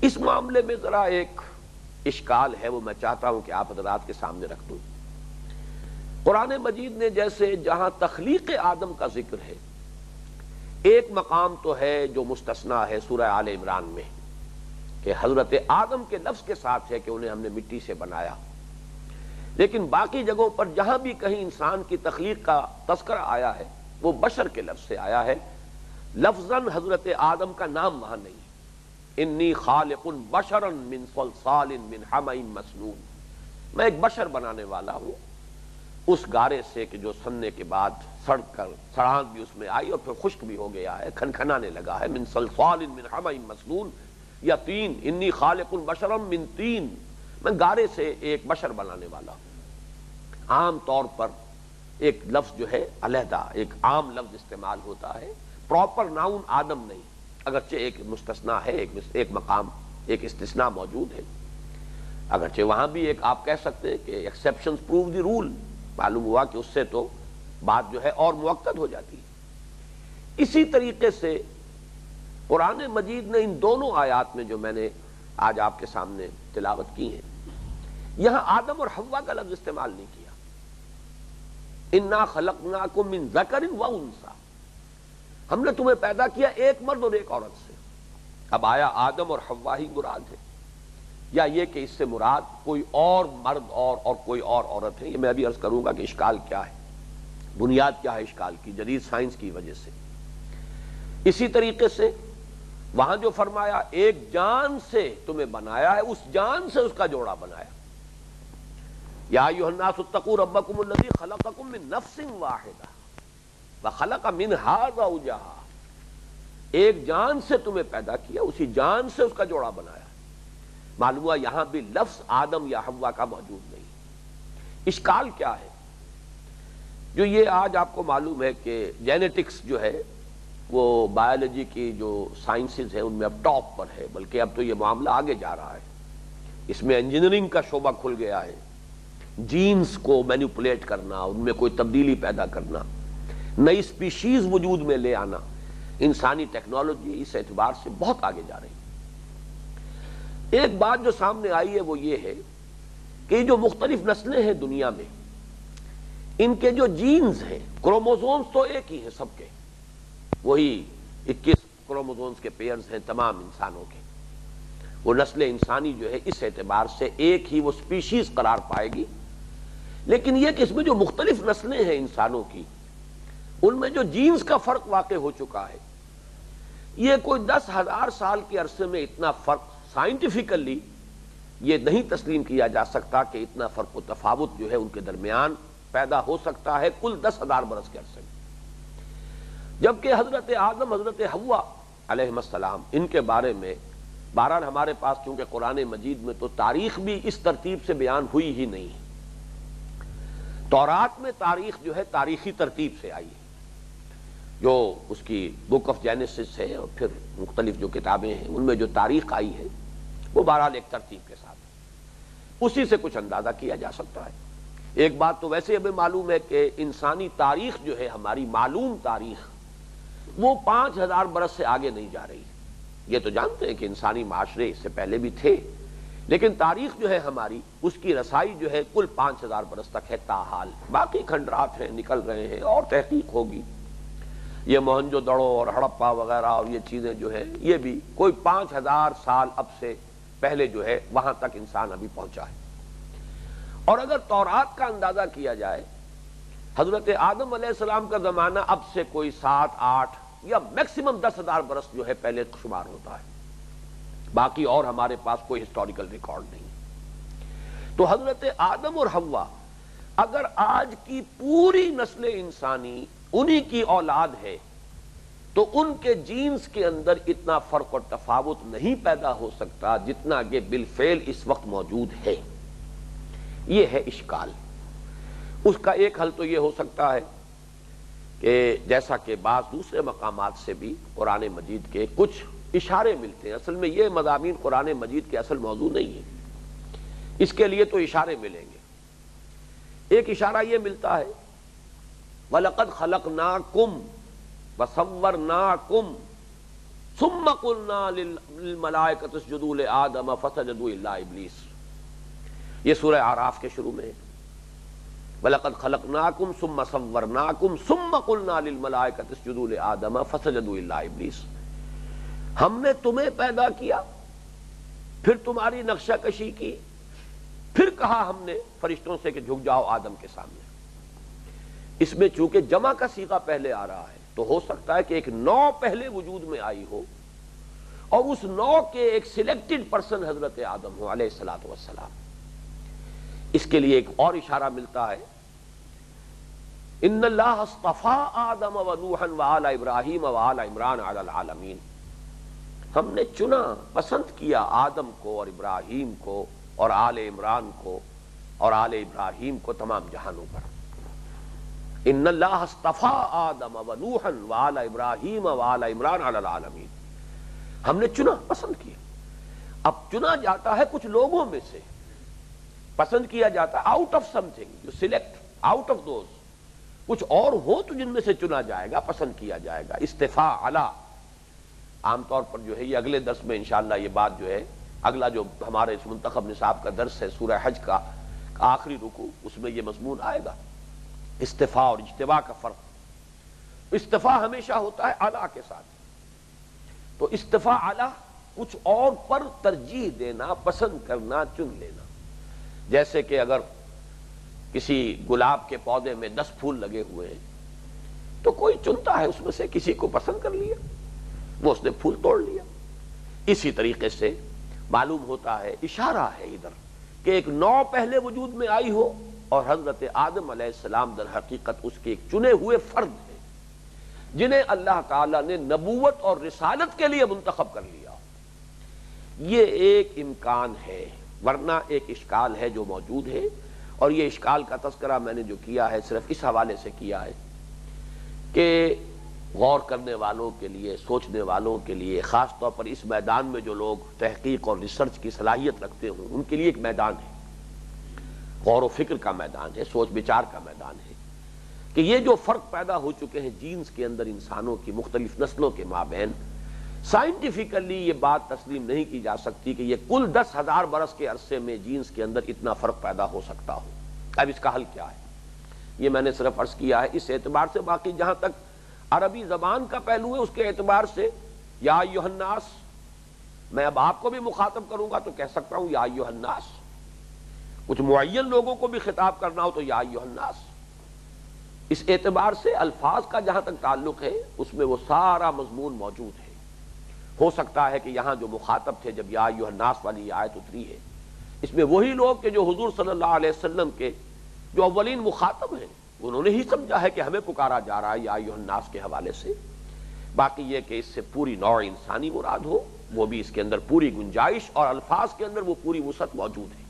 اس معاملے میں ذرا ایک اشکال ہے، وہ میں چاہتا ہوں کہ آپ حضرات کے سامنے رکھ دوں۔ قرآن مجید نے جیسے جہاں تخلیق آدم کا ذکر ہے، ایک مقام تو ہے جو مستثنیٰ ہے سورہ آل عمران میں کہ حضرت آدم کے لفظ کے ساتھ ہے کہ انہیں ہم نے مٹی سے بنایا، لیکن باقی جگہوں پر جہاں بھی کہیں انسان کی تخلیق کا تذکرہ آیا ہے وہ بشر کے لفظ سے آیا ہے، لفظاً حضرت آدم کا نام وہاں نہیں۔ انی خالق بشرا من صلصال من حمأ مسنون، میں ایک بشر بنانے والا ہوں اس گارے سے کہ جو سننے کے بعد سڑ کر سڑانت بھی اس میں آئی اور پھر خشک بھی ہو گیا ہے، کھنکھنانے لگا ہے۔ من صلصال من حمأ مسنون یا تین، انی خالق بشرا من تین، میں گارے سے ایک بشر بنانے والا ہوں۔ عام طور پر ایک لفظ جو ہے علیحدہ ایک عام لفظ استعمال ہوتا ہے، پراپر ناؤن آدم نہیں، اگرچہ ایک مستثنیٰ ہے، ایک مقام ایک استثناء موجود ہے، اگرچہ وہاں بھی ایک آپ کہہ سکتے ہیں کہ ایکسیپشنز پروو دی رول، معلوم ہوا کہ اس سے تو بات جو ہے اور موقت ہو جاتی ہے۔ اسی طریقے سے قرآن مجید نے ان دونوں آیات میں جو میں نے آج آپ کے سامنے تلاوت کی ہیں، یہاں آدم اور حوا کا لفظ استعمال نہیں کیا۔ انا خلقناکم من ذکر و انثی، ہم نے تمہیں پیدا کیا ایک مرد اور ایک عورت سے۔ اب آیا آدم اور حوا ہی مراد ہے یا یہ کہ اس سے مراد کوئی اور مرد اور کوئی اور عورت ہے؟ یہ میں ابھی عرض کروں گا کہ اشکال کیا ہے، بنیاد کیا ہے اشکال کی، جدید سائنس کی وجہ سے۔ اسی طریقے سے وہاں جو فرمایا ایک جان سے تمہیں بنایا ہے، اس جان سے اس کا جوڑا بنایا۔ یا ایھا الناس اتقوا ربکم الذی خلقکم من نفس واحدہ وخلق منہا زوجہا، ایک جان سے تمہیں پیدا کیا، اسی جان سے اس کا جوڑا بنایا۔ معلوم ہوا یہاں بھی لفظ آدم یا حوا کا موجود نہیں۔ اشکال کیا ہے؟ جو یہ آج آپ کو معلوم ہے کہ جینیٹکس جو ہے وہ بایولوجی کی جو سائنسز ہیں ان میں اب ٹاپ پر ہے، بلکہ اب تو یہ معاملہ آگے جا رہا ہے، اس میں انجینئرنگ کا شعبہ کھل گیا ہے، جینز کو مینیپولیٹ کرنا، ان میں کوئی تبدیلی پیدا کرنا، نئی سپیشیز وجود میں لے آنا، انسانی ٹیکنالوجی اس اعتبار سے بہت آگے جا رہی ہے۔ ایک بات جو سامنے آئی ہے وہ یہ ہے کہ جو مختلف نسلیں ہیں دنیا میں، ان کے جو جینز ہیں، کروموزومز تو ایک ہی ہیں سب کے، وہی 21 کروموزومز کے پیئرز ہیں تمام انسانوں کے، وہ نسل انسانی جو ہے اس اعتبار سے ایک ہی وہ سپیشیز قرار پائے گی، لیکن یہ کہ اس میں جو مختلف نسلیں ہیں انسانوں کی، ان میں جو جینز کا فرق واقع ہو چکا ہے، یہ کوئی 10,000 سال کے عرصے میں اتنا فرق سائنٹیفیکلی یہ نہیں تسلیم کیا جا سکتا کہ اتنا فرق و تفاوت جو ہے ان کے درمیان پیدا ہو سکتا ہے کل 10,000 برس کے عرصے میں۔ جبکہ حضرت آدم حضرت حوا علیہ السلام ان کے بارے میں بہرحال ہمارے پاس چونکہ قرآن مجید میں تو تاریخ بھی اس ترتیب سے بیان ہوئی ہی نہیں ہے، تورات میں تاریخ جو ہے تاریخی ترتیب سے آئی ہے، جو اس کی بک آف جینیسس ہے اور پھر مختلف جو کتابیں ہیں ان میں جو تاریخ آئی ہے وہ بہرحال ایک ترتیب کے ساتھ ہے، اسی سے کچھ اندازہ کیا جا سکتا ہے۔ ایک بات تو ویسے ہمیں معلوم ہے کہ انسانی تاریخ جو ہے ہماری معلوم تاریخ وہ 5,000 برس سے آگے نہیں جا رہی، یہ تو جانتے ہیں کہ انسانی معاشرے اس سے پہلے بھی تھے، لیکن تاریخ جو ہے ہماری اس کی رسائی جو ہے کل 5,000 برس تک ہے تاحال، باقی کھنڈرات ہیں نکل رہے ہیں اور تحقیق ہوگی، یہ موہنجو دڑو اور ہڑپا وغیرہ اور یہ چیزیں جو ہے یہ بھی کوئی 5,000 سال اب سے پہلے جو ہے وہاں تک انسان ابھی پہنچا ہے۔ اور اگر تورات کا اندازہ کیا جائے، حضرت آدم علیہ السلام کا زمانہ اب سے کوئی 7، 8 یا میکسیمم 10,000 برس جو ہے پہلے شمار ہوتا ہے، باقی اور ہمارے پاس کوئی ہسٹوریکل ریکارڈ نہیں۔ تو حضرت آدم اور حوا اگر آج کی پوری نسل انسانی انہی کی اولاد ہے تو ان کے جینز کے اندر اتنا فرق اور تفاوت نہیں پیدا ہو سکتا جتنا کہ بالفعل اس وقت موجود ہے۔ یہ ہے اشکال۔ اس کا ایک حل تو یہ ہو سکتا ہے کہ جیسا کہ بعض دوسرے مقامات سے بھی قرآن مجید کے کچھ اشارے ملتے ہیں، اصل میں یہ مضامین قرآن مجید کے اصل موضوع نہیں ہے، اس کے لیے تو اشارے ملیں گے۔ ایک اشارہ یہ ملتا ہے وَلَقَدْ خَلَقْنَاكُمْ وَصَوَّرْنَاكُمْ، ثم قلنا للملائکۃ اسجدوا لآدم فسجدوا الا ابلیس، یہ سورہ اعراف کے شروع میں ہے۔ وَلَقَدْ خَلَقْنَاكُمْ ثُمَّ صَوَّرْنَاكُمْ ثُمَّ قُلْنَا لِلْمَلَائِكَةِ اسْجُدُوا لِآدَمَ فَسَجَدُوا إِلَّا إِبْلِيسَ، ہم نے تمہیں پیدا کیا، پھر تمہاری نقشہ کشی کی، پھر کہا ہم نے فرشتوں سے کہ جھک جاؤ آدم کے سامنے۔ اس میں چونکہ جمع کا صیغہ پہلے آ رہا ہے تو ہو سکتا ہے کہ ایک نو پہلے وجود میں آئی ہو اور اس نو کے ایک سلیکٹڈ پرسن حضرت آدم ہو علیہ الصلوۃ والسلام۔ اس کے لیے ایک اور اشارہ ملتا ہے، ان اللہ اصطفیٰ آدم و نوحا وآل ابراہیم وآل عمران علی العالمین، ہم نے چنا، پسند کیا آدم کو اور ابراہیم کو اور آل عمران کو اور آل ابراہیم کو تمام جہانوں پر۔ ان اللہ اصطفیٰ آدم و نوحا وآل ابراہیم وآل عمران علی العالمین، ہم نے چنا، پسند کیا۔ اب چنا جاتا ہے کچھ لوگوں میں سے، پسند کیا جاتا ہے out of some thing, you select out of those, کچھ اور ہو تو جن میں سے چنا جائے گا، پسند کیا جائے گا۔ استفاء علی، عام طور پر جو ہے یہ اگلے درس میں انشاءاللہ یہ بات جو ہے، اگلا جو ہمارے اس منتخب نصاب کا درس ہے سورہ حج کا آخری رکوع، اس میں یہ مضمون آئے گا، استفاء اور اجتباء کا فرق۔ استفاء ہمیشہ ہوتا ہے اعلیٰ کے ساتھ، تو استفاء اعلیٰ کچھ اور پر ترجیح دینا، پسند کرنا، چن لینا۔ جیسے کہ اگر کسی گلاب کے پودے میں 10 پھول لگے ہوئے ہیں تو کوئی چنتا ہے اس میں سے کسی کو پسند کر لیا، وہ اس نے پھول توڑ لیا۔ اسی طریقے سے معلوم ہوتا ہے، اشارہ ہے ادھر کہ ایک نو پہلے وجود میں آئی ہو اور حضرت آدم علیہ السلام در حقیقت اس کے ایک چنے ہوئے فرد ہیں جنہیں اللہ تعالیٰ نے نبوت اور رسالت کے لیے منتخب کر لیا۔ یہ ایک امکان ہے، ورنہ ایک اشکال ہے جو موجود ہے، اور یہ اشکال کا تذکرہ میں نے جو کیا ہے صرف اس حوالے سے کیا ہے کہ غور کرنے والوں کے لیے، سوچنے والوں کے لیے، خاص طور پر اس میدان میں جو لوگ تحقیق اور ریسرچ کی صلاحیت رکھتے ہوں ان کے لیے ایک میدان ہے، غور و فکر کا میدان ہے، سوچ بچار کا میدان ہے کہ یہ جو فرق پیدا ہو چکے ہیں جینز کے اندر انسانوں کی مختلف نسلوں کے مابین، سائنٹیفیکلی یہ بات تسلیم نہیں کی جا سکتی کہ یہ کل 10,000 برس کے عرصے میں جینز کے اندر اتنا فرق پیدا ہو سکتا ہو۔ اب اس کا حل کیا ہے یہ میں نے صرف عرض کیا ہے اس اعتبار سے، باقی جہاں تک عربی زبان کا پہلو ہے اس کے اعتبار سے یا ایھا الناس، میں اب آپ کو بھی مخاطب کروں گا تو کہہ سکتا ہوں یا ایھا الناس، کچھ معین لوگوں کو بھی خطاب کرنا ہو تو یا ایھا الناس۔ اس اعتبار سے الفاظ کا جہاں تک تعلق ہے اس میں وہ سارا مضمون موجود ہے۔ ہو سکتا ہے کہ یہاں جو مخاطب تھے جب یا ایھا الناس والی آیت اتری ہے اس میں وہی لوگ کہ جو حضور صلی اللہ علیہ وسلم کے جو اولین مخاطب ہیں انہوں نے ہی سمجھا ہے کہ ہمیں پکارا جا رہا ہے یا ایھا الناس کے حوالے سے۔ باقی یہ کہ اس سے پوری نوع انسانی مراد ہو، وہ بھی اس کے اندر پوری گنجائش اور الفاظ کے اندر وہ پوری وسعت موجود ہے۔